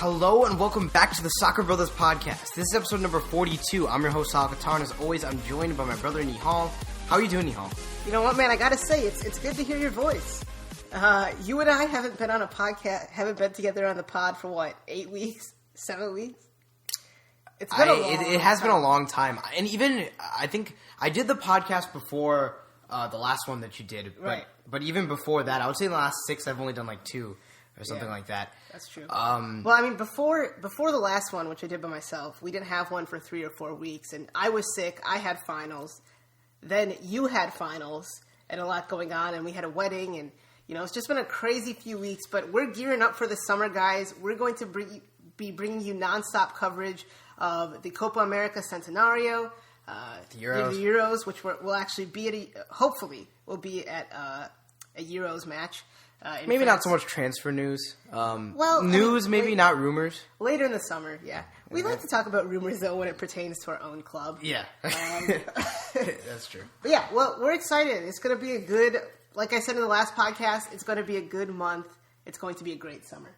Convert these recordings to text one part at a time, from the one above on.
Hello and welcome back to the Soccer Brothers Podcast. This is episode number 42. I'm your host, Sahil, and as always, I'm joined by my brother, Nihal. How are you doing, Nihal? You know what, man? I gotta say, it's good to hear your voice. You and I haven't been on a podcast, haven't been together on the pod for what, 8 weeks? 7 weeks? It's been It has been a long time. And even, I think, I did the podcast before the last one that you did. Right. But even before that, I would say in the last 6, I've only done like 2 or something like that. That's true. Well, I mean, before the last one, which I did by myself, we didn't have one for 3 or 4 weeks, and I was sick. I had finals. Then you had finals, and a lot going on, and we had a wedding, and it's just been a crazy few weeks. But we're gearing up for the summer, guys. We're going to be bringing you nonstop coverage of the Copa America Centenario, the Euros, which will actually be at hopefully will be at a Euros match. Maybe France. not so much transfer news. News, maybe not rumors. Later in the summer, yeah. We like to talk about rumors, though, when it pertains to our own club. Yeah. That's true. But yeah, well, we're excited. It's going to be a good, like I said in the last podcast, it's going to be a good month. It's going to be a great summer.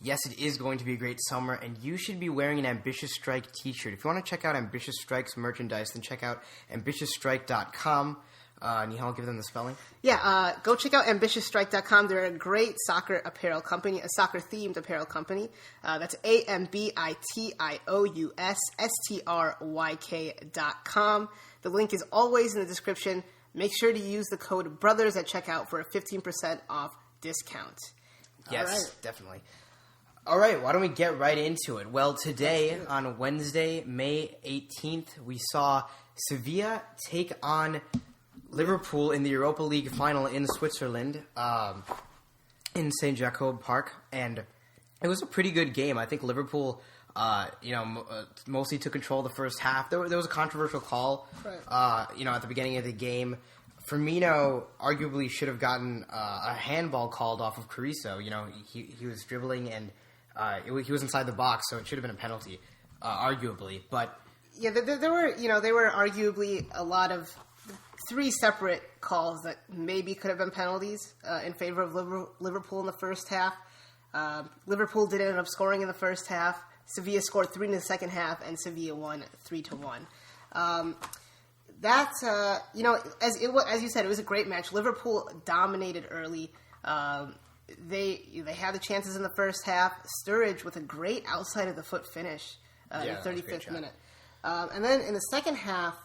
Yes, it is going to be a great summer, and you should be wearing an Ambitious Strike t-shirt. If you want to check out Ambitious Strike's merchandise, then check out ambitiousstrike.com. Nihal, give them the spelling. Yeah, go check out ambitiousstrike.com. They're a great soccer apparel company, a soccer-themed apparel company. That's ambitiousstryk.com. The link is always in the description. Make sure to use the code BROTHERS at checkout for a 15% off discount. Yes, definitely. All right, why don't we get right into it? Well, today, on Wednesday, May 18th, we saw Sevilla take on Liverpool in the Europa League Final in Switzerland, in St. Jacob Park, and it was a pretty good game. I think Liverpool, mostly took control of the first half. There was a controversial call, right. At the beginning of the game. Firmino arguably should have gotten a handball called off of Carrizo. He was dribbling and he was inside the box, so it should have been a penalty, arguably. But yeah, there were arguably a lot of 3 separate calls that maybe could have been penalties in favor of Liverpool in the first half. Liverpool did end up scoring in the first half. Sevilla scored 3 in the second half, and Sevilla won 3-1. That's as you said, it was a great match. Liverpool dominated early. They had the chances in the first half. Sturridge with a great outside of the foot finish in the 35th minute, and then in the second half,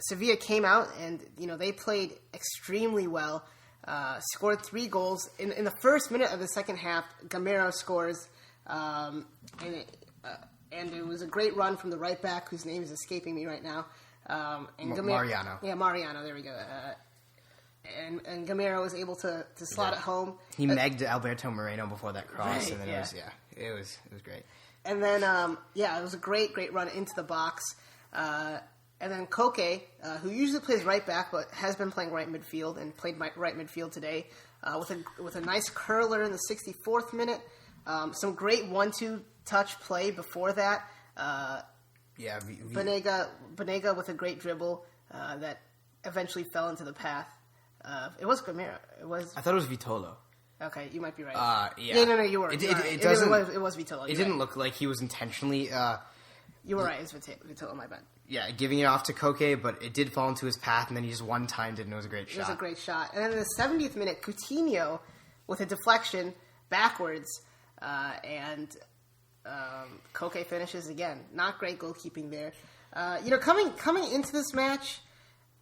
Sevilla came out and they played extremely well. Scored 3 goals in the first minute of the second half. Gamero scores, and it was a great run from the right back, whose name is escaping me right now. Mariano. Yeah, Mariano. There we go. And Gamero was able to slot it home. He megged Alberto Moreno before that cross, right, and then it was great. And then it was a great run into the box. And then Koke, who usually plays right back but has been playing right midfield and played right midfield today, with a nice curler in the 64th minute. Some great 1-2 touch play before that. Banega with a great dribble that eventually fell into the path. It was Gamero. I thought it was Vitolo. Okay, you might be right. Yeah. No, you were. It was Vitolo. It didn't look like he was intentionally. You were right. It was Vitolo, my bad. Yeah, giving it off to Koke, but it did fall into his path, and then he just one-timed it, and it was a great shot. It was a great shot. And then in the 70th minute, Coutinho with a deflection backwards, and Koke finishes again. Not great goalkeeping there. Coming into this match,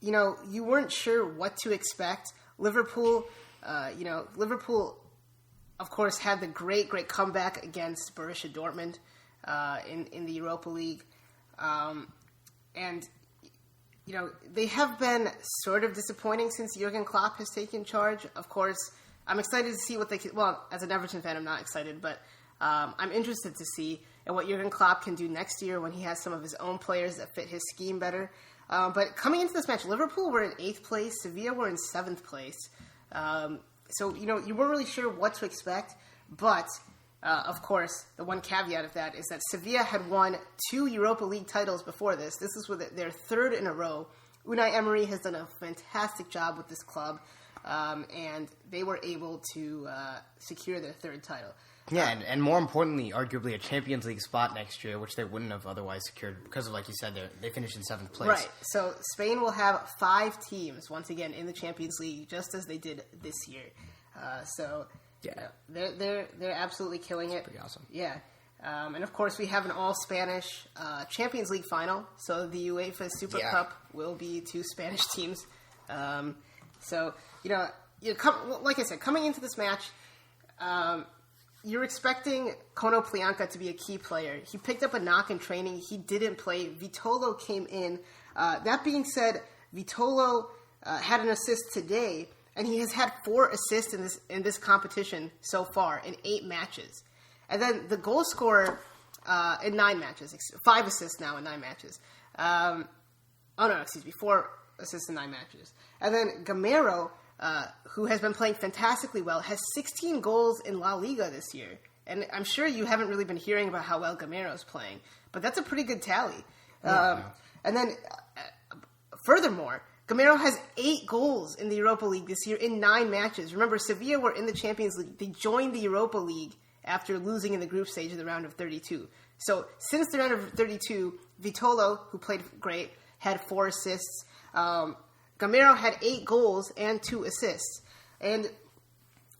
you weren't sure what to expect. Liverpool, of course, had the great comeback against Borussia Dortmund in the Europa League. And they have been sort of disappointing since Jurgen Klopp has taken charge. Of course, I'm excited to see what they can... Well, as an Everton fan, I'm not excited, but I'm interested to see what Jurgen Klopp can do next year when he has some of his own players that fit his scheme better. But coming into this match, Liverpool were in 8th place, Sevilla were in 7th place. So, you weren't really sure what to expect, but... of course, the one caveat of that is that Sevilla had won 2 Europa League titles before this. This is their 3rd in a row. Unai Emery has done a fantastic job with this club, and they were able to secure their 3rd title. Yeah, and more importantly, arguably a Champions League spot next year, which they wouldn't have otherwise secured because of, like you said, they finished in 7th place. Right. So Spain will have 5 teams once again in the Champions League, just as they did this year. They're absolutely killing it. Pretty awesome. Yeah. And of course, we have an all-Spanish Champions League final. So the UEFA Super Cup will be 2 Spanish teams. Like I said, coming into this match, you're expecting Kono Plianka to be a key player. He picked up a knock in training. He didn't play. Vitolo came in. That being said, Vitolo had an assist today, and he has had 4 assists in this competition so far in 8 matches. And then the goal scorer in 9 matches, 5 assists now in 9 matches. 4 assists in 9 matches. And then Gamero, who has been playing fantastically well, has 16 goals in La Liga this year. And I'm sure you haven't really been hearing about how well Gamero's playing, but that's a pretty good tally. And then, furthermore, Gamero has 8 goals in the Europa League this year in 9 matches. Remember, Sevilla were in the Champions League. They joined the Europa League after losing in the group stage of the round of 32. So, since the round of 32, Vitolo, who played great, had 4 assists. Gamero had 8 goals and 2 assists. And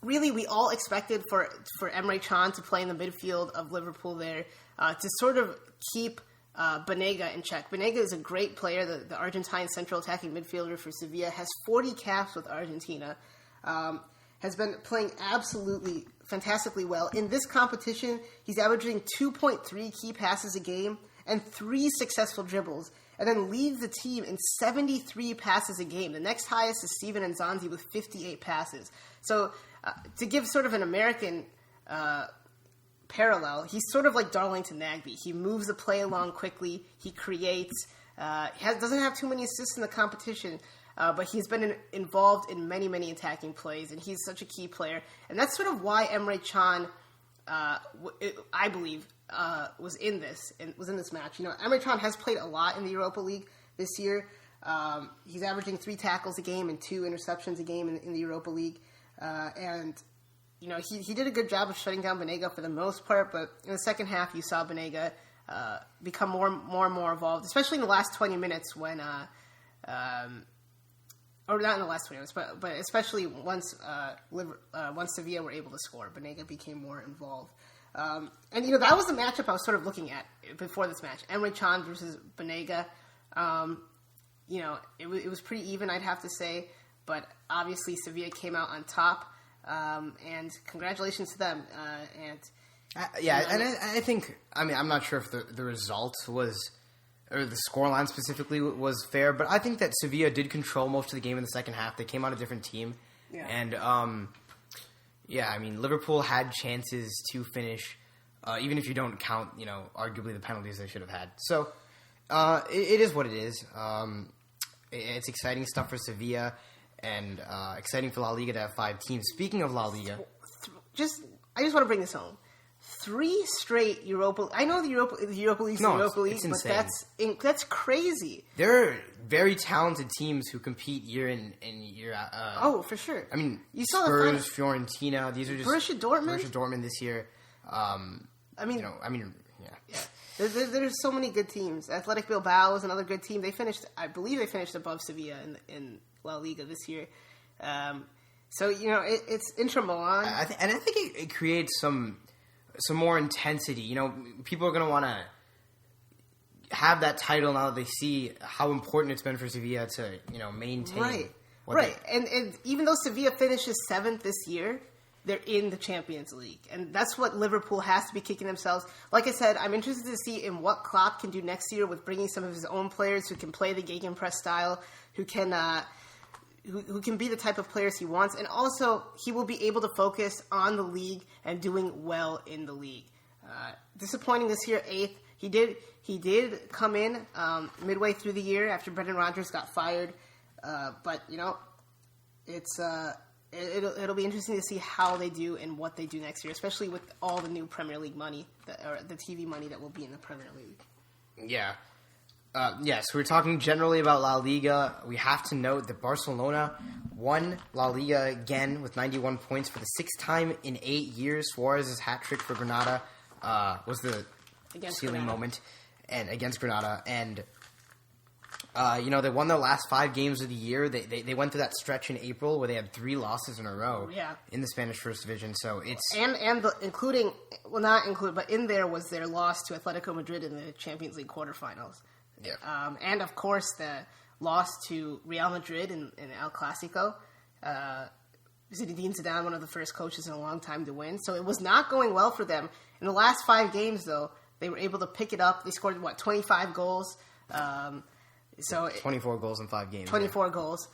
really, we all expected for Emre Can to play in the midfield of Liverpool there to sort of keep Banega in check. Banega is a great player, the Argentine central attacking midfielder for Sevilla, has 40 caps with Argentina, has been playing absolutely fantastically well. In this competition, he's averaging 2.3 key passes a game and 3 successful dribbles, and then leads the team in 73 passes a game. The next highest is Steven Nzonzi with 58 passes. So to give sort of an American parallel, he's sort of like Darlington Nagbe. He moves the play along quickly. He creates. Doesn't have too many assists in the competition, but he's been involved in many, many attacking plays, and he's such a key player. And that's sort of why Emre Can, I believe, was in this match. Emre Can has played a lot in the Europa League this year. He's averaging 3 tackles a game and 2 interceptions a game in the Europa League. He did a good job of shutting down Banega for the most part, but in the second half you saw Banega become more and more involved, especially in the last 20 minutes when or not in the last 20 minutes, but especially once Sevilla were able to score, Banega became more involved. And that was the matchup I was sort of looking at before this match. Emre Can versus Banega. It was pretty even, I'd have to say, but obviously Sevilla came out on top, and congratulations to them. I think, I'm not sure if the result was, or the scoreline specifically was fair, but I think that Sevilla did control most of the game in the second half. They came out a different team, and Liverpool had chances to finish, even if you don't count, arguably the penalties they should have had. So, it is what it is. It's exciting stuff for Sevilla, and exciting for La Liga to have 5 teams. Speaking of La Liga, I just want to bring this home. 3 straight Europa. I know the Europa League's the Europa League, but that's crazy. There are very talented teams who compete year in and year out. For sure. You saw Spurs, Fiorentina. These are just Borussia Dortmund this year. There's so many good teams. Athletic Bilbao is another good team. I believe they finished above Sevilla in La Liga this year. It's Inter Milan. I think it creates some more intensity. People are going to want to have that title now that they see how important it's been for Sevilla to, maintain. Right. And even though Sevilla finishes 7th this year, they're in the Champions League. And that's what Liverpool has to be kicking themselves. Like I said, I'm interested to see in what Klopp can do next year with bringing some of his own players who can play the gegenpress style, who can be the type of players he wants. And also, he will be able to focus on the league and doing well in the league. Disappointing this year, 8th. He did come in midway through the year after Brendan Rodgers got fired. But it'll be interesting to see how they do and what they do next year, especially with all the new Premier League money, or the TV money that will be in the Premier League. Yeah. Yes, we're talking generally about La Liga. We have to note that Barcelona won La Liga again with 91 points for the sixth time in 8 years. Suarez's hat trick for Granada was the sealing moment, and against Granada. And they won their last 5 games of the year. They went through that stretch in April where they had 3 losses in a row in the Spanish First Division. So it's but in there was their loss to Atletico Madrid in the Champions League quarterfinals. Yeah. And of course the loss to Real Madrid in El Clasico. Zinedine Zidane, one of the first coaches in a long time to win. So it was not going well for them. In the last 5 games, though, they were able to pick it up. They scored 25 goals. 24 goals in 5 games. 24 goals.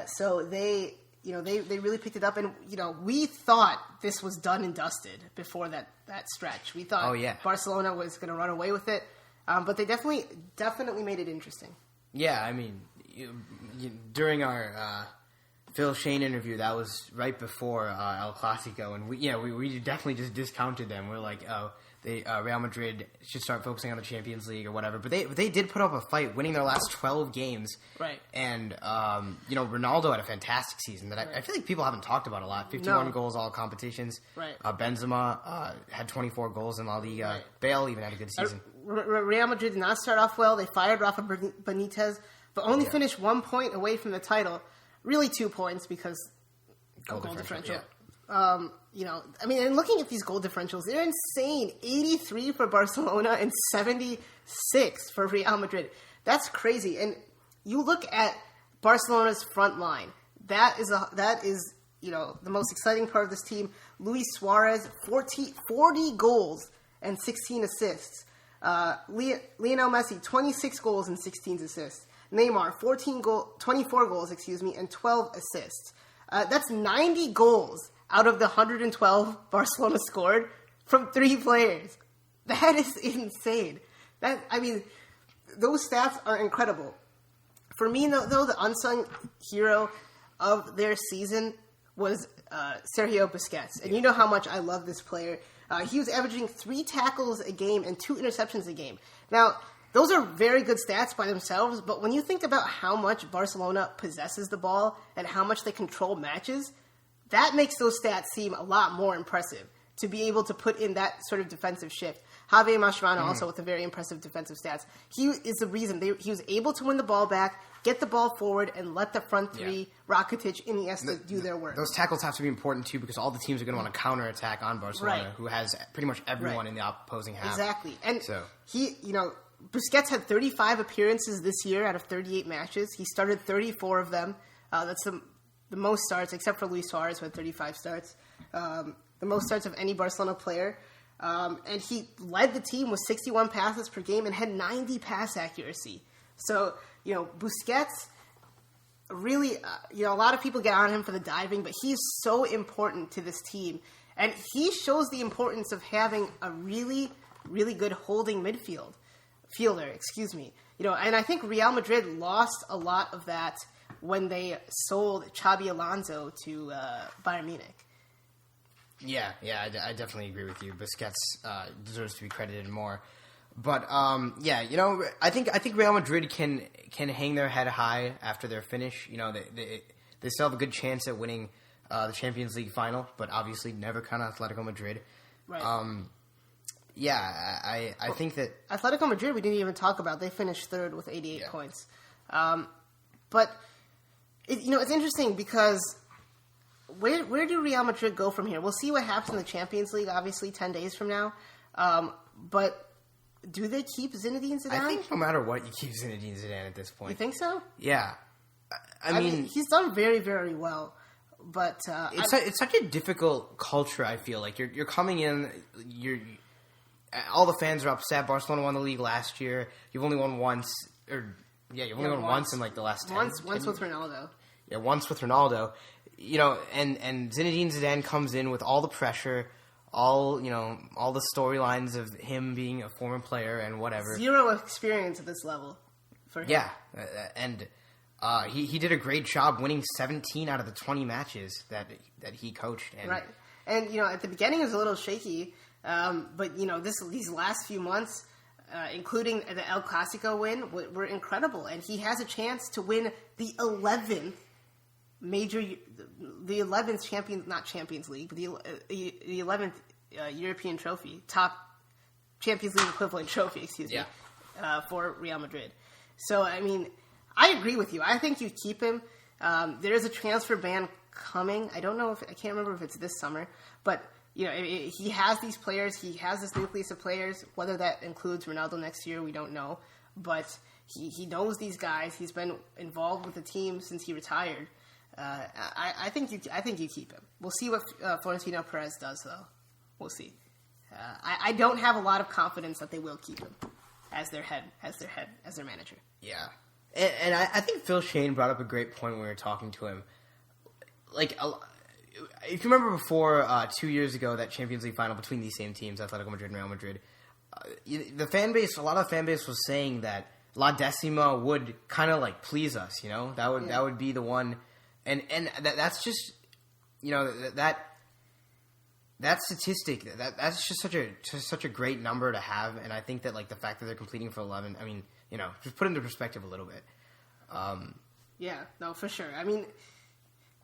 So they really picked it up, and we thought this was done and dusted before that stretch. We thought Barcelona was going to run away with it, but they definitely made it interesting. Yeah, I mean, during our Phil Shane interview, that was right before El Clasico, and we definitely just discounted them. We're like, oh, Real Madrid should start focusing on the Champions League or whatever. But they did put up a fight, winning their last 12 games. Right. And Ronaldo had a fantastic season that I feel like people haven't talked about a lot. 51 goals all competitions. Right. Benzema had 24 goals in La Liga. Right. Bale even had a good season. Real Madrid did not start off well. They fired Rafa Benitez, but only finished 1 point away from the title. Really 2 points because goal differential. Yeah. And looking at these goal differentials, they're insane. 83 for Barcelona and 76 for Real Madrid. That's crazy. And you look at Barcelona's front line. That is the most exciting part of this team. Luis Suarez, 40 goals and 16 assists. Lionel Messi, 26 goals and 16 assists. Neymar, 24 goals, and 12 assists. That's 90 goals out of the 112 Barcelona scored from 3 players. That is insane. Those stats are incredible. For me, though, the unsung hero of their season was Sergio Busquets. And you know how much I love this player. He was averaging 3 tackles a game and 2 interceptions a game. Now, those are very good stats by themselves, but when you think about how much Barcelona possesses the ball and how much they control matches, that makes those stats seem a lot more impressive to be able to put in that sort of defensive shift. Javier Mascherano also with a very impressive defensive stats. He is the reason he was able to win the ball back, get the ball forward, and let the front three, Rakitic, Iniesta, do their work. Those tackles have to be important, too, because all the teams are going to want to counterattack on Barcelona, who has pretty much everyone in the opposing half. Exactly. And Busquets had 35 appearances this year out of 38 matches. He started 34 of them. That's the most starts, except for Luis Suarez, who had 35 starts. The most starts of any Barcelona player. And he led the team with 61 passes per game and had 90 pass accuracy. So, Busquets really, a lot of people get on him for the diving, but he's so important to this team. And he shows the importance of having a really, really good holding fielder, and I think Real Madrid lost a lot of that when they sold Xabi Alonso to Bayern Munich. Yeah, I definitely agree with you. Busquets deserves to be credited more. But I think Real Madrid can hang their head high after their finish. They still have a good chance at winning the Champions League final, but obviously never count on Atletico Madrid. Right. I think that Atletico Madrid we didn't even talk about. They finished third with 88 points. But it's interesting because where do Real Madrid go from here? We'll see what happens in the Champions League, obviously 10 days from now. But do they keep Zinedine Zidane? I think no matter what, you keep Zinedine Zidane at this point. You think so? Yeah. I mean, he's done very, very well. But it's such a difficult culture. I feel like you're coming in. All the fans are upset. Barcelona won the league last year. You've only won once, you've only won once in like the last 10 once with Ronaldo. Yeah, once with Ronaldo. And Zinedine Zidane comes in with all the pressure, all the storylines of him being a former player and whatever. Zero experience at this level for him. Yeah, and he did a great job winning 17 out of the 20 matches that he coached. And, right, and at the beginning it was a little shaky, but these last few months, including the El Clasico win, were incredible. And he has a chance to win the 11th not Champions League, but the 11th European trophy, top Champions League equivalent trophy, excuse me, for Real Madrid. So, I mean, I agree with you. I think you keep him. There is a transfer ban coming. I can't remember if it's this summer, but he has these players. He has this nucleus of players. Whether that includes Ronaldo next year, we don't know. But he knows these guys. He's been involved with the team since he retired. I think you keep him. We'll see what Florentino Perez does, though. We'll see. I don't have a lot of confidence that they will keep him as their manager. Yeah, and I think Phil Shane brought up a great point when we were talking to him. Like, if you remember before 2 years ago, that Champions League final between these same teams, Atletico Madrid and Real Madrid, the fan base, a lot of the fan base was saying that La Decima would kind of like please us. That would be the one, and that's just that statistic, that's just such a great number to have, and I think that like the fact that they're completing for 11, I mean, just put into perspective a little bit. Yeah, no, for sure. I mean,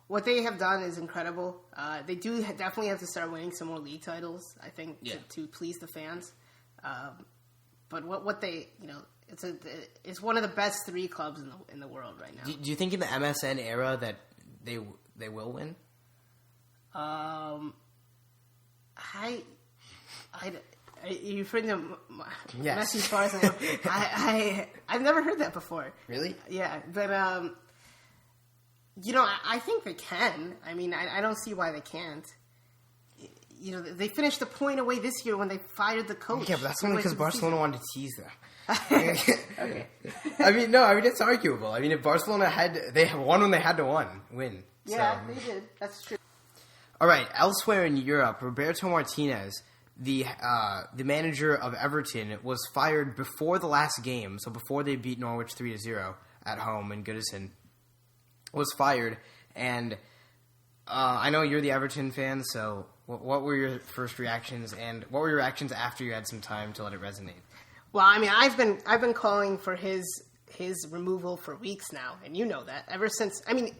what they have done is incredible. They do definitely have to start winning some more league titles, I think, to please the fans. But what they, it's one of the best three clubs in the world right now. Do you think in the MSN era that they will win? Are you referring to yes. Messi bars? I've never heard that before. Really? Yeah, but I think they can. I mean, I don't see why they can't. They finished a point away this year when they fired the coach. Yeah, but that's only because Barcelona wanted to tease them. Okay. I mean, it's arguable. I mean, if Barcelona they won when they had to win. Yeah, they did. That's true. All right. Elsewhere in Europe, Roberto Martinez, the manager of Everton, was fired before the last game. So before they beat Norwich 3-0 at home in Goodison, was fired. And I know you're the Everton fan, so what were your first reactions, and what were your reactions after you had some time to let it resonate? Well, I mean, I've been calling for his removal for weeks now, and you know that ever since. I mean,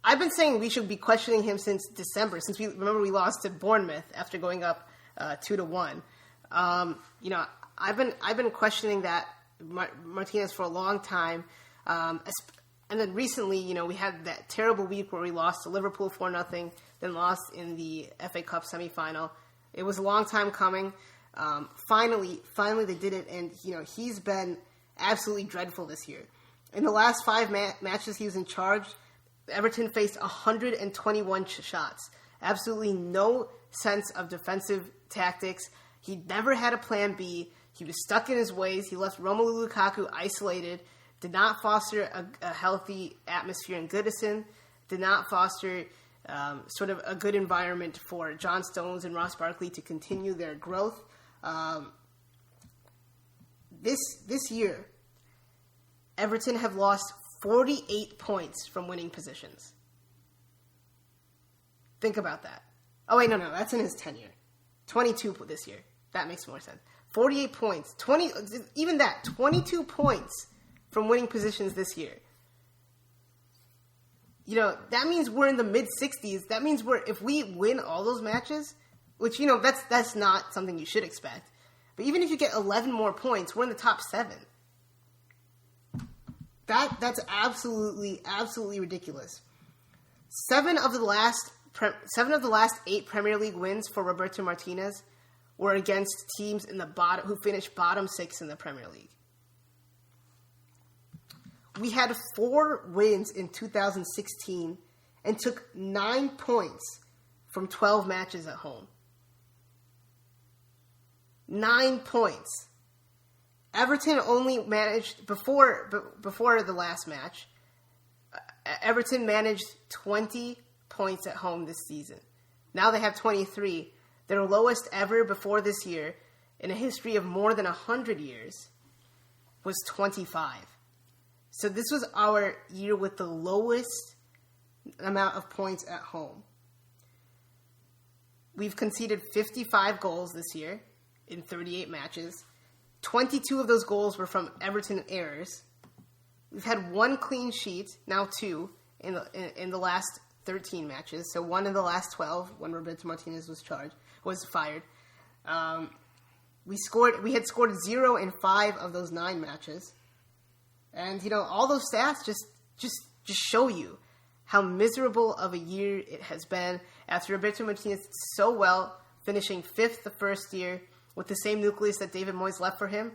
I've been saying we should be questioning him since December. Since we lost to Bournemouth after going up 2-1. I've been questioning that Martinez for a long time. And then recently, we had that terrible week where we lost to Liverpool 4-0, then lost in the FA Cup semifinal. It was a long time coming. Finally they did it, and he's been absolutely dreadful this year. In the last 5 matches he was in charge, Everton faced 121 shots. Absolutely no sense of defensive tactics. He never had a plan B. He was stuck in his ways. He left Romelu Lukaku isolated. Did not foster a healthy atmosphere in Goodison. Did not foster sort of a good environment for John Stones and Ross Barkley to continue their growth. This year, Everton have lost 48 points from winning positions. Think about that. Oh, wait, no, that's in his tenure. 22 this year. That makes more sense. 48 points. 22 points from winning positions this year. That means we're in the mid-60s. That means if we win all those matches, which, that's not something you should expect. But even if you get 11 more points, we're in the top 7. That's absolutely, absolutely ridiculous. 7 of the last 8 Premier League wins for Roberto Martinez were against teams in the bottom who finished bottom 6 in the Premier League. We had 4 wins in 2016 and took 9 points from 12 matches at home. 9 points. Everton only managed, before the last match, Everton managed 20 points at home this season. Now they have 23. Their lowest ever before this year, in a history of more than 100 years, was 25. So this was our year with the lowest amount of points at home. We've conceded 55 goals this year in 38 matches. 22 of those goals were from Everton errors. We've had 1 clean sheet, now 2, in the last 13 matches. So 1 in the last 12 when Roberto Martinez was fired. We had scored 0 in 5 of those 9 matches. And, all those stats just show you how miserable of a year it has been after Roberto Martinez did so well, finishing 5th the first year with the same nucleus that David Moyes left for him.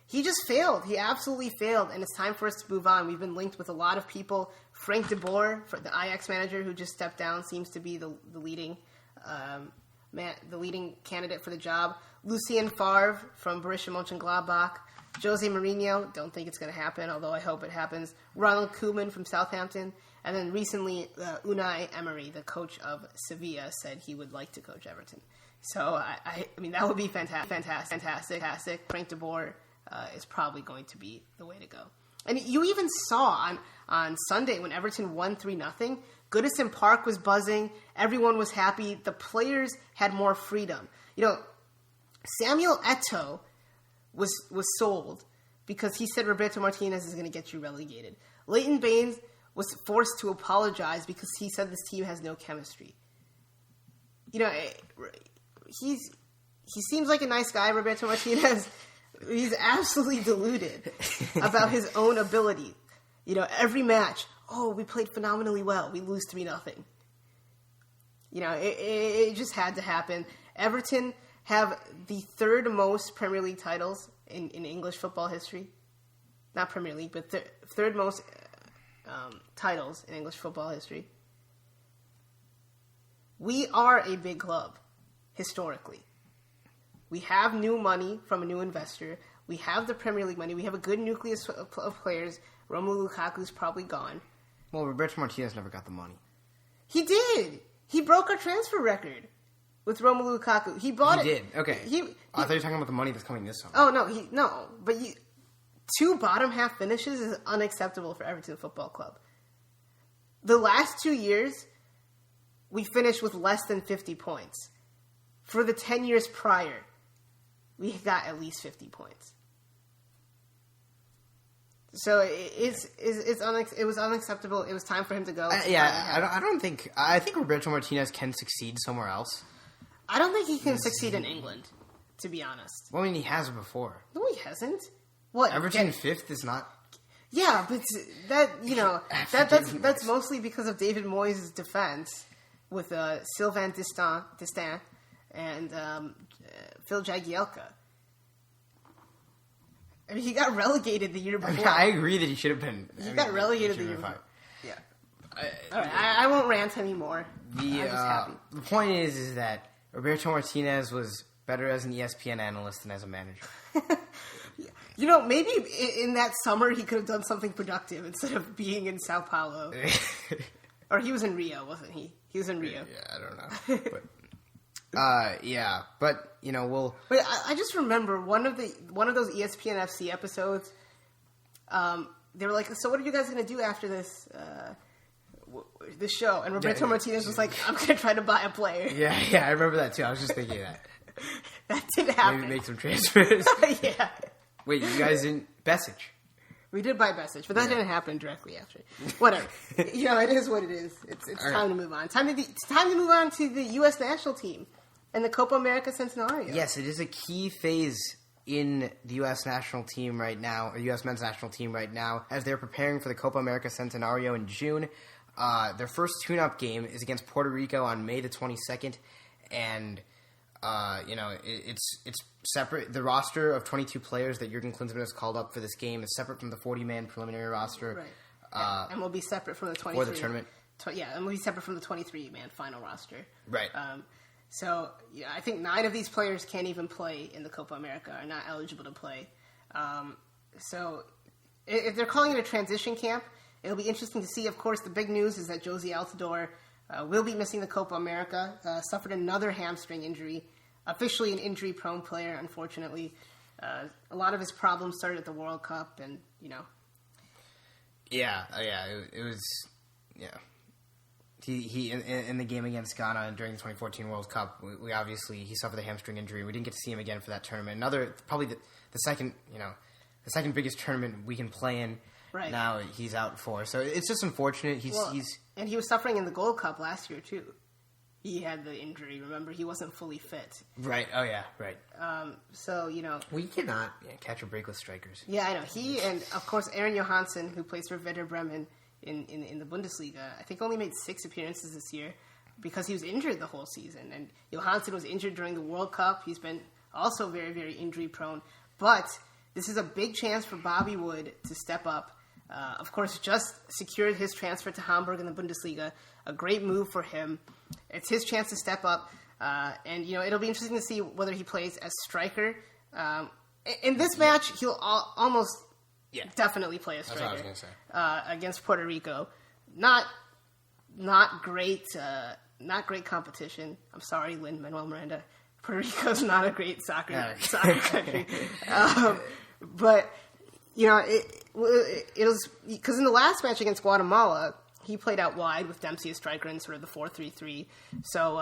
He just failed. He absolutely failed, and it's time for us to move on. We've been linked with a lot of people. Frank de Boer, the Ajax manager who just stepped down, seems to be the leading candidate for the job. Lucien Favre from Borussia Mönchengladbach. Jose Mourinho, don't think it's going to happen, although I hope it happens. Ronald Koeman from Southampton. And then recently, Unai Emery, the coach of Sevilla, said he would like to coach Everton. So, I mean, that would be fantastic. Frank de Boer is probably going to be the way to go. And you even saw on Sunday when Everton won 3-0, Goodison Park was buzzing. Everyone was happy. The players had more freedom. Samuel Eto'o was sold because he said Roberto Martinez is going to get you relegated. Leighton Baines was forced to apologize because he said this team has no chemistry. He seems like a nice guy, Roberto Martinez. He's absolutely deluded about his own ability. Every match, we played phenomenally well. We lose 3-0. It just had to happen. Everton have the 3rd most Premier League titles in English football history. Not Premier League, but 3rd most titles in English football history. We are a big club, historically. We have new money from a new investor. We have the Premier League money. We have a good nucleus of players. Romelu Lukaku's probably gone. Well, Roberto Martinez never got the money. He did. He broke our transfer record with Romelu Lukaku. He bought it. He did. Okay. I thought you were talking about the money that's coming this summer. Oh, no. But 2 bottom half finishes is unacceptable for Everton Football Club. The last 2 years, we finished with less than 50 points. For the 10 years prior, we got at least 50 points. So it was unacceptable. It was time for him to go. I think Roberto Martinez can succeed somewhere else. I don't think he can succeed in England, to be honest. Well, I mean, he has before. No, he hasn't. What? Everton 5th is not. Yeah, but that's mostly because of David Moyes' defense with Sylvain Distin and Phil Jagielka. I mean, he got relegated the year before. I agree that he should have been. He got relegated the year before. Yeah. All right, I won't rant anymore. I'm just happy. The point is that Roberto Martinez was better as an ESPN analyst than as a manager. Maybe in that summer he could have done something productive instead of being in Sao Paulo. Or he was in Rio, wasn't he? He was in Rio. Yeah, I don't know. But we'll. But I just remember one of those ESPN FC episodes. They were like, "So what are you guys going to do after this show?" And Roberto Martinez was like, "I'm going to try to buy a player." Yeah, I remember that too. I was just thinking that. That didn't happen. Maybe make some transfers. Yeah. Wait, you guys didn't Besic? We did buy Besic, but that didn't happen directly after. Whatever. It is what it is. It's time to move on. It's time to move on to the U.S. national team and the Copa America Centenario. Yes, it is a key phase in the U.S. national team right now, or U.S. men's national team right now, as they're preparing for the Copa America Centenario in June. Their first tune-up game is against Puerto Rico on May the 22nd, and it's separate. The roster of 22 players that Jurgen Klinsmann has called up for this game is separate from the 40-man preliminary roster. Right. And will be separate from the 23. For the tournament. And will be separate from the 23-man final roster. Right. So I think 9 of these players can't even play in the Copa America, are not eligible to play. So if they're calling it a transition camp, it'll be interesting to see. Of course, the big news is that Josie Altidore will be missing the Copa America, suffered another hamstring injury, officially an injury-prone player, unfortunately. A lot of his problems started at the World Cup, and, Yeah, it was, yeah. He in the game against Ghana during the 2014 World Cup, we obviously he suffered a hamstring injury. We didn't get to see him again for that tournament. Probably the second biggest tournament we can play in. Right. Now he's out for. So it's just unfortunate. And he was suffering in the Gold Cup last year too. He had the injury. Remember, he wasn't fully fit. Right. Oh yeah. Right. So we cannot catch a break with strikers. Yeah, I know. He and of course Aaron Johansson, who plays for Werder Bremen in the Bundesliga, I think only made 6 appearances this year because he was injured the whole season. And Johansson was injured during the World Cup. He's been also very, very injury prone. But this is a big chance for Bobby Wood to step up. Of course, just secured his transfer to Hamburg in the Bundesliga. A great move for him. It's his chance to step up. And, it'll be interesting to see whether he plays as striker. In this match, he'll almost definitely play as striker. That's what I was going to say. Against Puerto Rico. Not great competition. I'm sorry, Lin-Manuel Miranda. Puerto Rico's not a great soccer country. But, it was because in the last match against Guatemala, he played out wide with Dempsey as striker in sort of the 4-3-3. So,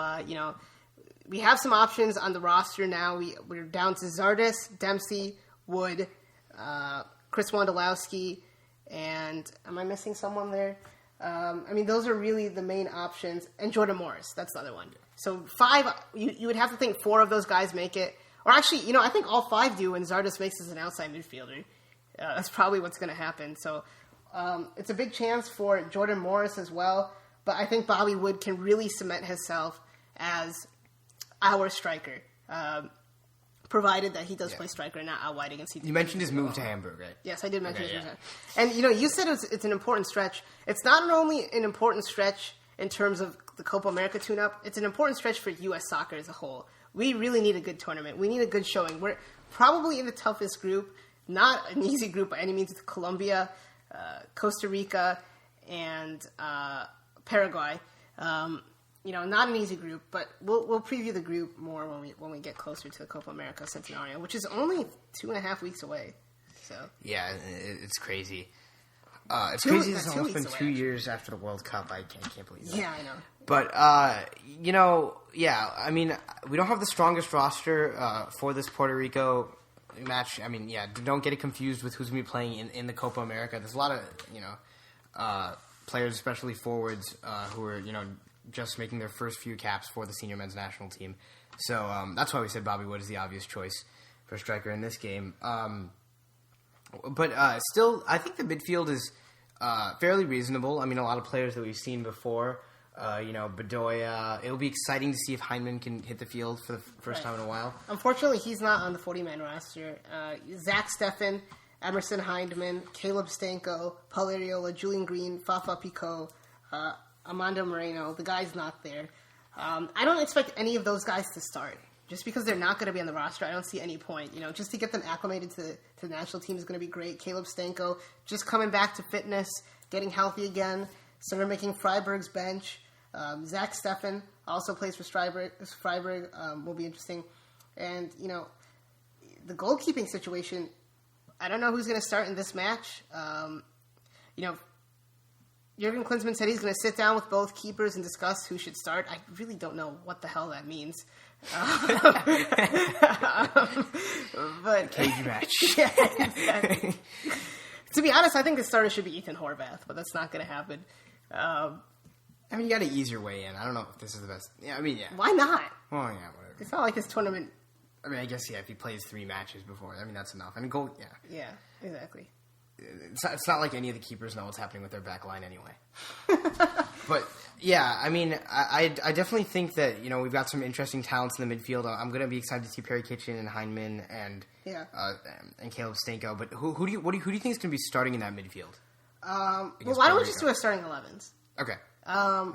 we have some options on the roster now. We're down to Zardes, Dempsey, Wood, Chris Wondolowski, and am I missing someone there? Those are really the main options. And Jordan Morris, that's the other one. So 5, you would have to think 4 of those guys make it. Or actually, I think all 5 do, and Zardes makes as an outside midfielder. That's probably what's going to happen. So it's a big chance for Jordan Morris as well. But I think Bobby Wood can really cement himself as our striker, provided that he does play striker and not out wide against CT. You mentioned his move to Hamburg, right? Yes, I did mention his move. And, you said it's an important stretch. It's not only an important stretch in terms of the Copa America tune-up, it's an important stretch for U.S. soccer as a whole. We really need a good tournament. We need a good showing. We're probably in the toughest group. Not an easy group by any means. It's Colombia, Costa Rica, and Paraguay. Not an easy group, but we'll preview the group more when we get closer to the Copa America Centenario, which is only 2.5 weeks away. So yeah, it's crazy. It's crazy. It's almost been 2 years after the World Cup. I can't believe that. Yeah, I know. But we don't have the strongest roster for this Puerto Rico match. Don't get it confused with who's going to be playing in the Copa America. There's a lot of players, especially forwards, who are just making their first few caps for the senior men's national team. So that's why we said Bobby Wood is the obvious choice for striker in this game. But still, I think the midfield is fairly reasonable. A lot of players that we've seen before. Bedoya. It'll be exciting to see if Heinemann can hit the field for the first time in a while. Unfortunately, he's not on the 40-man roster. Zach Steffen, Emerson Heinemann, Caleb Stanko, Paul Ariola, Julian Green, Fafa Pico, Amando Moreno. The guy's not there. I don't expect any of those guys to start. Just because they're not going to be on the roster, I don't see any point. Just to get them acclimated to the national team is going to be great. Caleb Stanko just coming back to fitness, getting healthy again. Started making Freiburg's bench. Zach Steffen also plays for Freiburg. Will be interesting. And, the goalkeeping situation, I don't know who's going to start in this match. Jurgen Klinsmann said he's going to sit down with both keepers and discuss who should start. I really don't know what the hell that means. But cage match. Yeah, exactly. To be honest, I think the starter should be Ethan Horvath, but that's not going to happen. You got to ease your way in. I don't know if this is the best. Yeah. Why not? Well, yeah, whatever. It's not like this tournament. I guess, if he plays 3 matches before, that's enough. Goal, yeah. Yeah, exactly. It's not like any of the keepers know what's happening with their back line anyway. But, yeah, I definitely think that, we've got some interesting talents in the midfield. I'm going to be excited to see Perry Kitchen and Heinemann and Caleb Stanko. But who do you think is going to be starting in that midfield? Why don't we just do our starting 11s? Okay. I'll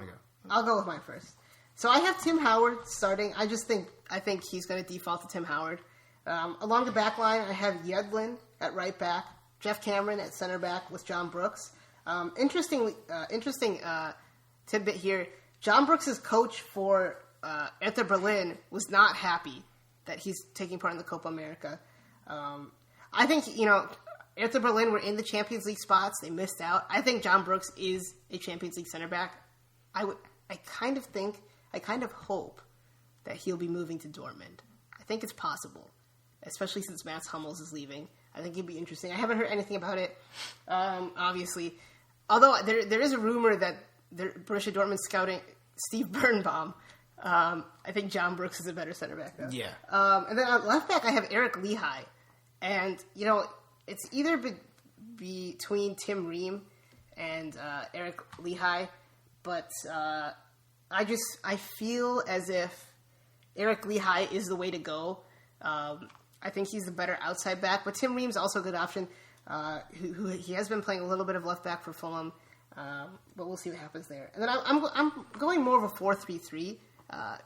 go with mine first. So I have Tim Howard starting. I think he's going to default to Tim Howard. Along the back line, I have Yedlin at right back, Jeff Cameron at center back with John Brooks. Interesting tidbit here. John Brooks' coach for Hertha Berlin was not happy that he's taking part in the Copa America. I think, Hertha Berlin were in the Champions League spots. They missed out. I think John Brooks is a Champions League center back. I kind of hope that he'll be moving to Dortmund. I think it's possible, especially since Mats Hummels is leaving. I think it'd be interesting. I haven't heard anything about it, obviously. Although there is a rumor that Borussia Dortmund's scouting Steve Birnbaum. I think John Brooks is a better center back, though. Yeah. And then on left back, I have Eric Lehigh. And, it's either between Tim Ream and Eric Lehigh, but I feel as if Eric Lehigh is the way to go. I think he's the better outside back, but Tim Ream's also a good option. Who he has been playing a little bit of left back for Fulham, but we'll see what happens there. And then I'm going more of a 4-3-3,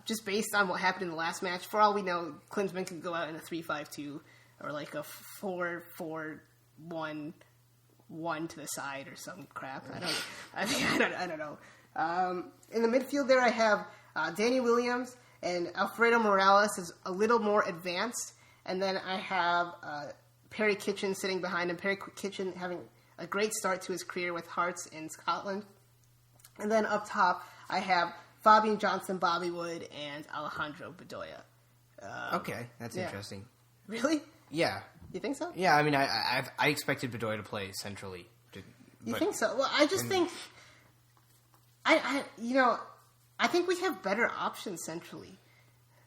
just based on what happened in the last match. For all we know, Klinsmann could go out in a 3-5-2 or like a 4-4-1, 1 to the side or some crap. I don't know. In the midfield there, I have Danny Williams and Alfredo Morales is a little more advanced, and then I have Perry Kitchen sitting behind him. Perry Kitchen having a great start to his career with Hearts in Scotland. And then up top, I have Fabian Johnson, Bobby Wood, and Alejandro Bedoya. Okay, that's interesting. Really? Yeah. You think so? Yeah, I mean, I expected Bedoya to play centrally. You think so? Well, I just think... I think we have better options centrally.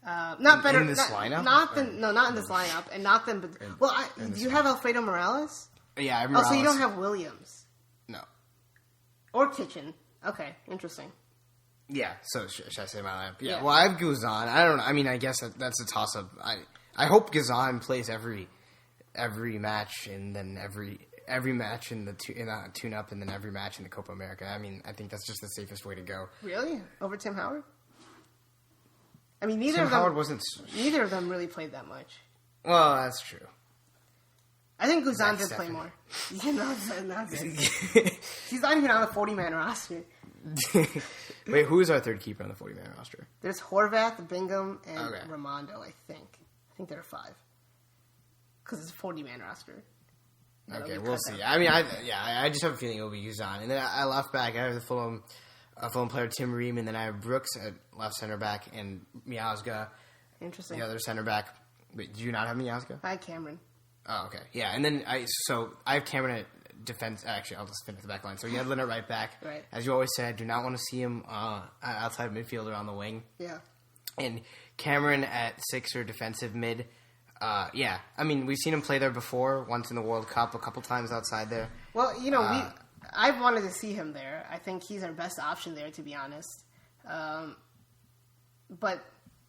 Not better in this lineup. Not in this lineup, and not them. Do you have Alfredo Morales? Yeah, I have Morales. Oh, so you don't have Williams? No. Or Kitchen? Okay, interesting. Yeah. So should I say my lineup? Yeah. Yeah. Well, I have Guzan. I don't know. I mean, I guess that's a toss up. I hope Guzan plays every match, and then every match in the tune up, and then every match in the Copa America. I mean, I think that's just the safest way to go. Really? Over Tim Howard? I mean, neither of them really played that much. Well, that's true. I think Guzan did play more. He's not even on the 40-man roster. Wait, who is our third keeper on the 40-man roster? There's Horvath, Bingham, and Ramondo, I think. I think there are 5. Because it's a 40-man roster. Okay, we'll see. I mean, I just have a feeling it'll be Guzan. And then I left back. I have the Fulham player Tim Ream, and then I have Brooks at left center back and Miazga. Interesting. The other center back. Wait, do you not have Miazga? I had Cameron. Oh, okay. Yeah, and then I have Cameron at defense. Actually, I'll just finish the back line. So Yedlin at right back. Right. As you always say, I do not want to see him outside midfielder on the wing. Yeah. And Cameron at 6 or defensive mid. Yeah. I mean, we've seen him play there before, once in the World Cup, a couple times outside there. Well, I've wanted to see him there. I think he's our best option there, to be honest. But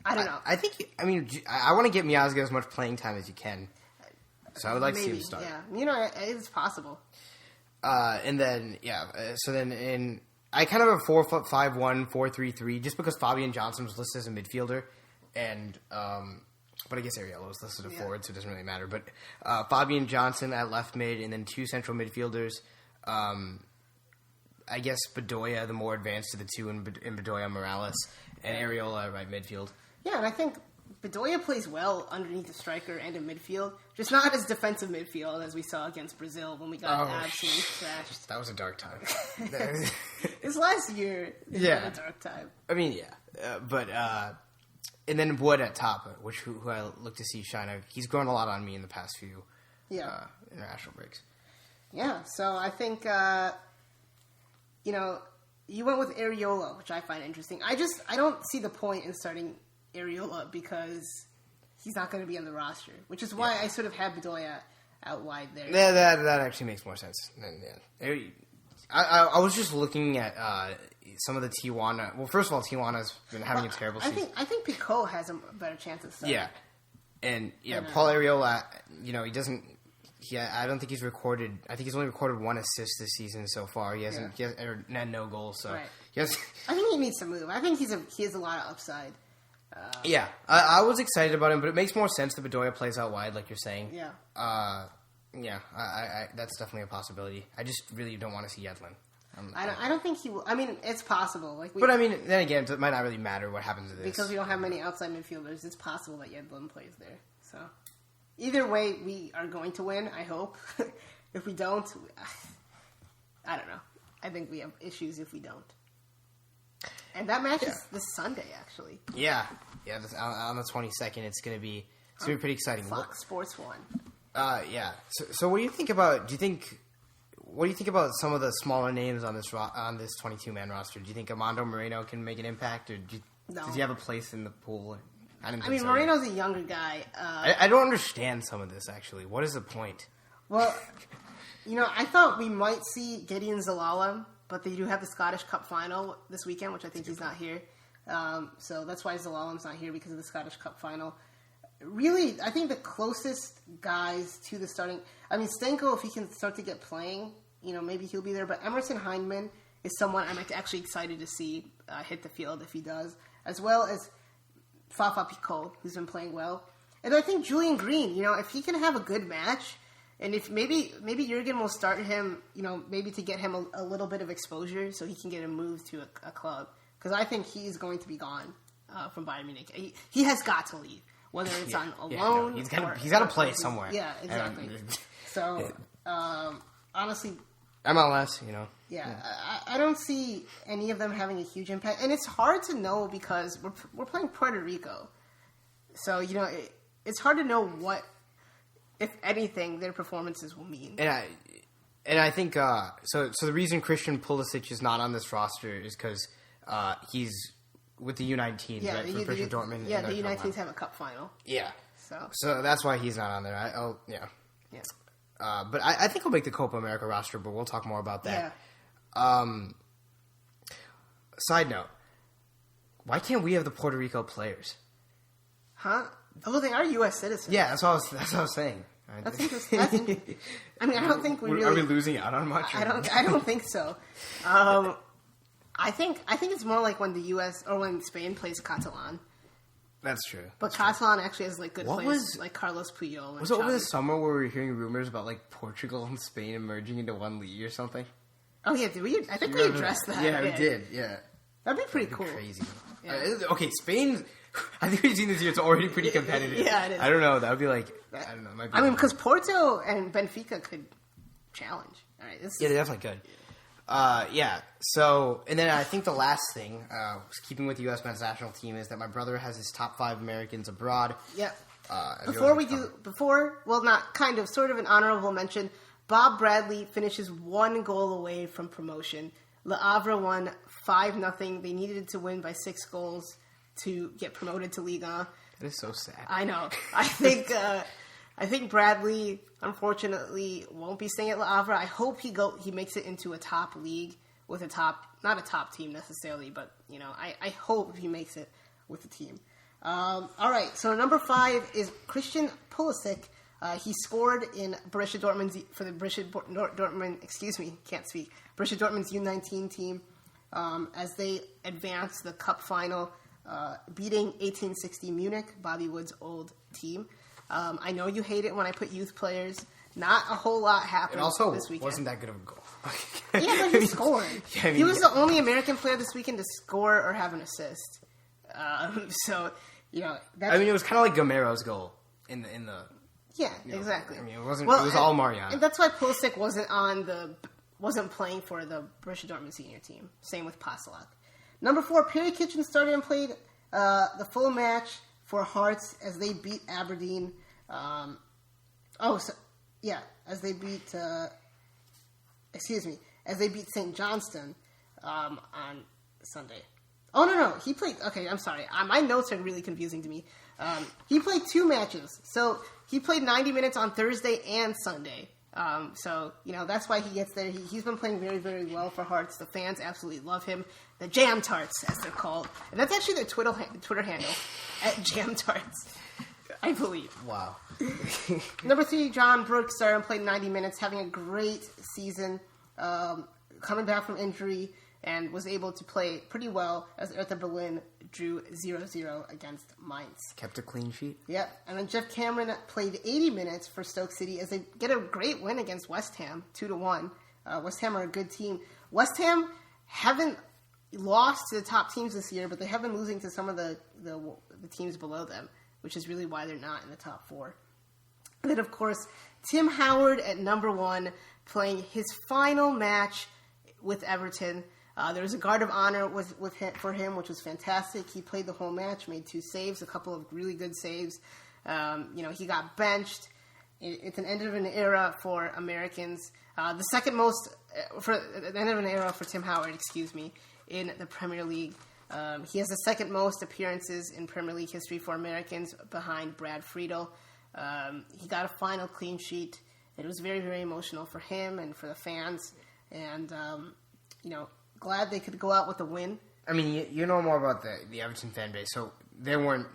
I don't know. I want to get Miazga as much playing time as you can. So I would like to see him start. Yeah, it's possible. And then, so then I kind of have a 4-5-1, 4-3-3, just because Fabian Johnson was listed as a midfielder, and but I guess Ariello was listed as forward, so it doesn't really matter. But Fabian Johnson at left mid, and then 2 central midfielders. I guess Bedoya, the more advanced of the two, in Bedoya Morales, and Areola right midfield. Yeah, and I think Bedoya plays well underneath the striker and in midfield, just not as defensive midfield as we saw against Brazil when we got absolutely trashed. That was a dark time. This last year was a dark time. I mean, but and then Wood at top, who I look to see shine. He's grown a lot on me in the past few international breaks. Yeah, so I think you went with Areola, which I find interesting. I don't see the point in starting Areola because he's not going to be on the roster, which is why I sort of have Bedoya out wide there. Yeah, that actually makes more sense. I was just looking at some of the Tijuana. Well, first of all, Tijuana's been having a terrible season. I think Pico has a better chance of starting. Yeah, and Paul Areola, he doesn't. I don't think he's recorded. I think he's only recorded 1 assist this season so far. He hasn't. He has no goals. So I think he needs to move. I think he has a lot of upside. I was excited about him, but it makes more sense that Bedoya plays out wide, like you're saying. Yeah. I that's definitely a possibility. I just really don't want to see Yedlin. I don't think he will. I mean, it's possible. But I mean, then again, it might not really matter what happens to this because we don't have many outside midfielders. It's possible that Yedlin plays there. So either way, we are going to win. I hope. If we don't, I don't know. I think we have issues if we don't. And that match is this Sunday, actually. Yeah. Yeah, on the 22nd, it's going to be pretty exciting. Fox Sports 1. Yeah. So what do you think about? What do you think about some of the smaller names on this 22-man roster? Do you think Armando Moreno can make an impact, or does he have a place in the pool? I mean, so. Moreno's a younger guy. I don't understand some of this, actually. What is the point? Well, I thought we might see Gideon Zalalem, but they do have the Scottish Cup final this weekend, which I think he's not here. So that's why Zalalem's not here, because of the Scottish Cup final. Really, I think the closest guys to the starting... I mean, Stenko, if he can start to get playing, maybe he'll be there. But Emerson Heineman is someone I'm actually excited to see hit the field if he does. As well as Fafa Picot, who's been playing well. And I think Julian Green, if he can have a good match, and if maybe Jurgen will start him, maybe to get him a little bit of exposure so he can get him moved to a club. Because I think he's going to be gone from Bayern Munich. He has got to leave. Whether it's on a loan, he's got to play somewhere. Yeah, exactly. So, honestly, MLS, Yeah, I don't see any of them having a huge impact, and it's hard to know because we're playing Puerto Rico, so it's hard to know what, if anything, their performances will mean. And I think so the reason Christian Pulisic is not on this roster is because he's with the U19s, right? For Borussia Dortmund. Yeah, the U19s have a cup final. Yeah. So that's why he's not on there. Yeah. But I think he'll make the Copa America roster, but we'll talk more about that. Yeah. Side note, why can't we have the Puerto Rico players? Huh? Oh, they are U.S. citizens. Yeah, that's what I was saying. That's interesting. I mean, I don't think we really... Are we losing out on much? I don't think so. I think it's more like when the U.S. or when Spain plays Catalan. That's true. But Catalan actually has good players like Carlos Puyol. Was it over the summer where we were hearing rumors about Portugal and Spain merging into one league or something? Oh yeah, did we? I think we addressed that. Yeah, we did. Yeah, that'd be pretty cool. Crazy. Yeah. Okay, Spain. I think we've seen this year. It's already pretty competitive. Yeah, it is. I don't know. That would be I don't know. Because Porto and Benfica could challenge. All right. They definitely could. Yeah. So, and then I think the last thing, keeping with the U.S. men's national team, is that my brother has his top 5 Americans abroad. Yeah. Sort of an honorable mention. Bob Bradley finishes 1 goal away from promotion. Le Havre won 5-0. They needed to win by 6 goals to get promoted to Ligue 1. That is so sad. I know. I think Bradley, unfortunately, won't be staying at Le Havre. I hope he makes it into a top league with not a top team necessarily, but I hope he makes it with the team. All right, so number 5 is Christian Pulisic. He scored in Borussia Dortmund's Borussia Dortmund's U19 team as they advanced the cup final, beating 1860 Munich, Bobby Wood's old team. I know you hate it when I put youth players. Not a whole lot happened this weekend. Wasn't that good of a goal. Yeah, but he scored. Yeah, he was the only American player this weekend to score or have an assist. it was kind of like Gamero's goal in the. Yeah, exactly. It wasn't. It was all Mariano. And that's why Pulisic wasn't playing for the Borussia Dortmund senior team. Same with Pasalak. Number 4, Perry Kitchen started and played the full match for Hearts as they beat Aberdeen. As they beat. As they beat St. Johnston on Sunday. Oh, no. He played... Okay, I'm sorry. My notes are really confusing to me. He played 2 matches. So, he played 90 minutes on Thursday and Sunday. That's why he gets there. He's been playing very, very well for Hearts. The fans absolutely love him. The Jam Tarts, as they're called. And that's actually their Twitter handle, @Jam Tarts, I believe. Wow. Number 3, John Brooks started and played 90 minutes, having a great season, coming back from injury, and was able to play pretty well as Hertha Berlin drew 0-0 against Mainz. Kept a clean sheet. Yep. And then Jeff Cameron played 80 minutes for Stoke City as they get a great win against West Ham, 2-1. West Ham are a good team. West Ham haven't lost to the top teams this year, but they have been losing to some of the teams below them, which is really why they're not in the top 4. And then, of course, Tim Howard at number 1, playing his final match with Everton. There was a guard of honor for him, which was fantastic. He played the whole match, made 2 saves, a couple of really good saves. He got benched. It's an end of an era for Americans. The second most for the end of an era for Tim Howard, in the Premier League. He has the second most appearances in Premier League history for Americans, behind Brad Friedel. He got a final clean sheet. It was very, very emotional for him and for the fans. And glad they could go out with a win. I mean, you know more about the Everton fan base, so they weren't.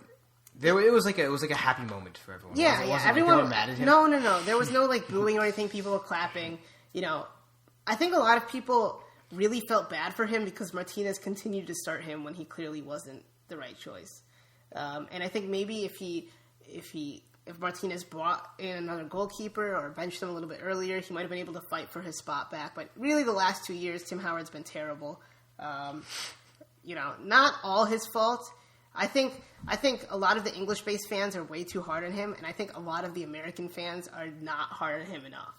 It was like a happy moment for everyone. Yeah, it wasn't everyone. Like they were mad at him. No. There was no booing or anything. People were clapping. I think a lot of people really felt bad for him because Martinez continued to start him when he clearly wasn't the right choice. And I think maybe if Martinez brought in another goalkeeper or benched him a little bit earlier, he might have been able to fight for his spot back. But really, the last 2 years, Tim Howard's been terrible. Not all his fault. I think a lot of the English-based fans are way too hard on him, and I think a lot of the American fans are not hard on him enough.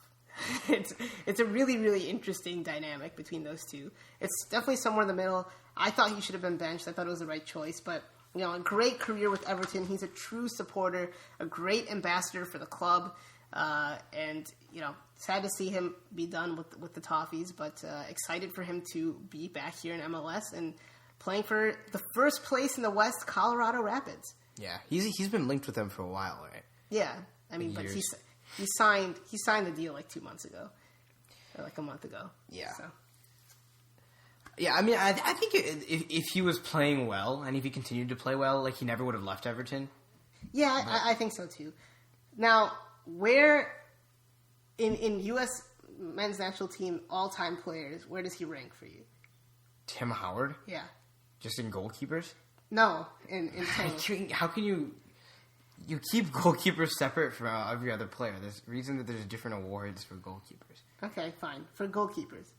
It's a really, really interesting dynamic between those two. It's definitely somewhere in the middle. I thought he should have been benched. I thought it was the right choice, but a great career with Everton. He's a true supporter, a great ambassador for the club, and sad to see him be done with the Toffees, but excited for him to be back here in MLS and playing for the first place in the West, Colorado Rapids. Yeah, he's been linked with them for a while, right? Yeah, I mean, but he signed the deal 2 months ago, or a month ago. Yeah. So. Yeah, I mean, I think if he was playing well and if he continued to play well, he never would have left Everton. Yeah, I think so too. Now, where in U.S. men's national team all-time players, where does he rank for you? Tim Howard? Yeah. Just in goalkeepers? No, in tennis. How can you keep goalkeepers separate from every other player? There's a reason that there's different awards for goalkeepers. Okay, fine. For goalkeepers.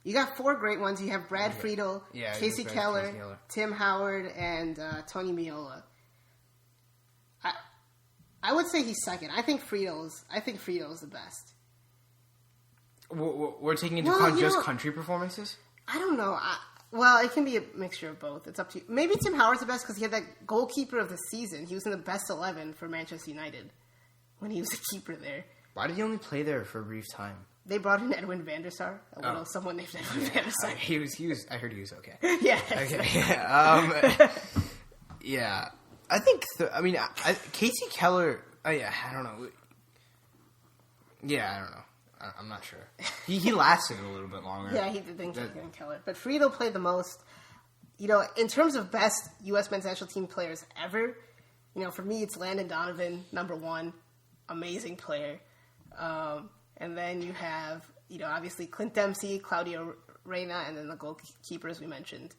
You got 4 great ones. You have Brad Friedel, Casey Keller, Tim Howard, and Tony Meola. I would say he's second. I think Friedel's the best. We're taking into account just country performances? I don't know. Well, it can be a mixture of both. It's up to you. Maybe Tim Howard's the best because he had that goalkeeper of the season. He was in the best 11 for Manchester United when he was a keeper there. Why did he only play there for a brief time? They brought in Edwin van der Sar. Someone named Edwin van der Sar. He was. I heard he was okay. Yeah. Okay. Yeah. Yeah. I think. Casey Keller. I don't know. Yeah, I don't know. I'm not sure. He lasted a little bit longer. Yeah, he did think Keller. But Friedel played the most. In terms of best U.S. men's national team players ever, for me it's Landon Donovan, number 1. Amazing player. And then you have, obviously Clint Dempsey, Claudio Reyna, and then the goalkeepers we mentioned.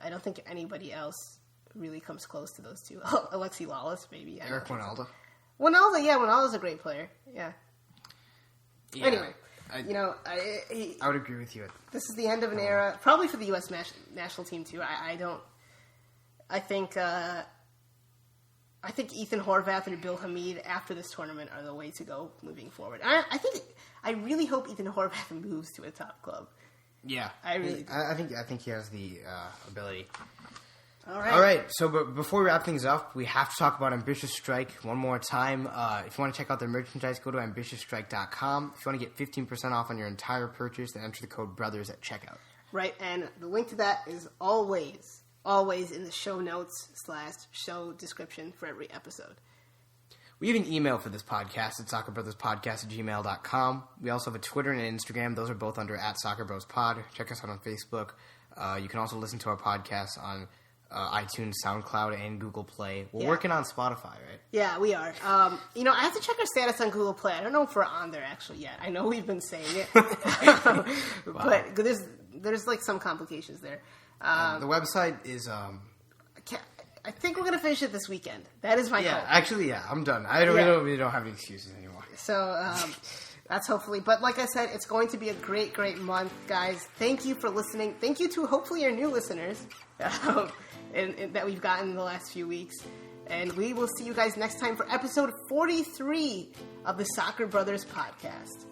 I don't think anybody else really comes close to those two. Alexi Lawless, maybe. Eric Winalda. Winalda's a great player. Yeah. Anyway, I would agree with you. This is the end of an era, probably for the U.S. national team too. I think Ethan Horvath and Bill Hamid after this tournament are the way to go moving forward. I really hope Ethan Horvath moves to a top club. Yeah, I really do. I think he has the ability. All right. So, but before we wrap things up, we have to talk about Ambitious Strike one more time. If you want to check out their merchandise, go to ambitiousstrike.com. If you want to get 15% off on your entire purchase, then enter the code BROTHERS at checkout. Right, and the link to that is always in the show notes / show description for every episode. We have an email for this podcast at SoccerBrothersPodcast@gmail.com. We also have a Twitter and an Instagram. Those are both under @SoccerBrosPod. Check us out on Facebook. You can also listen to our podcast on iTunes, SoundCloud, and Google Play. We're working on Spotify, right? Yeah, we are. I have to check our status on Google Play. I don't know if we're on there actually yet. I know we've been saying it, but there's some complications there. The website is. I think we're gonna finish it this weekend. That is my hope. Actually, I'm done. I really don't have any excuses anymore. So that's hopefully. But like I said, it's going to be a great, great month, guys. Thank you for listening. Thank you to hopefully our new listeners. And that we've gotten in the last few weeks. And we will see you guys next time for episode 43 of the Soccer Brothers Podcast.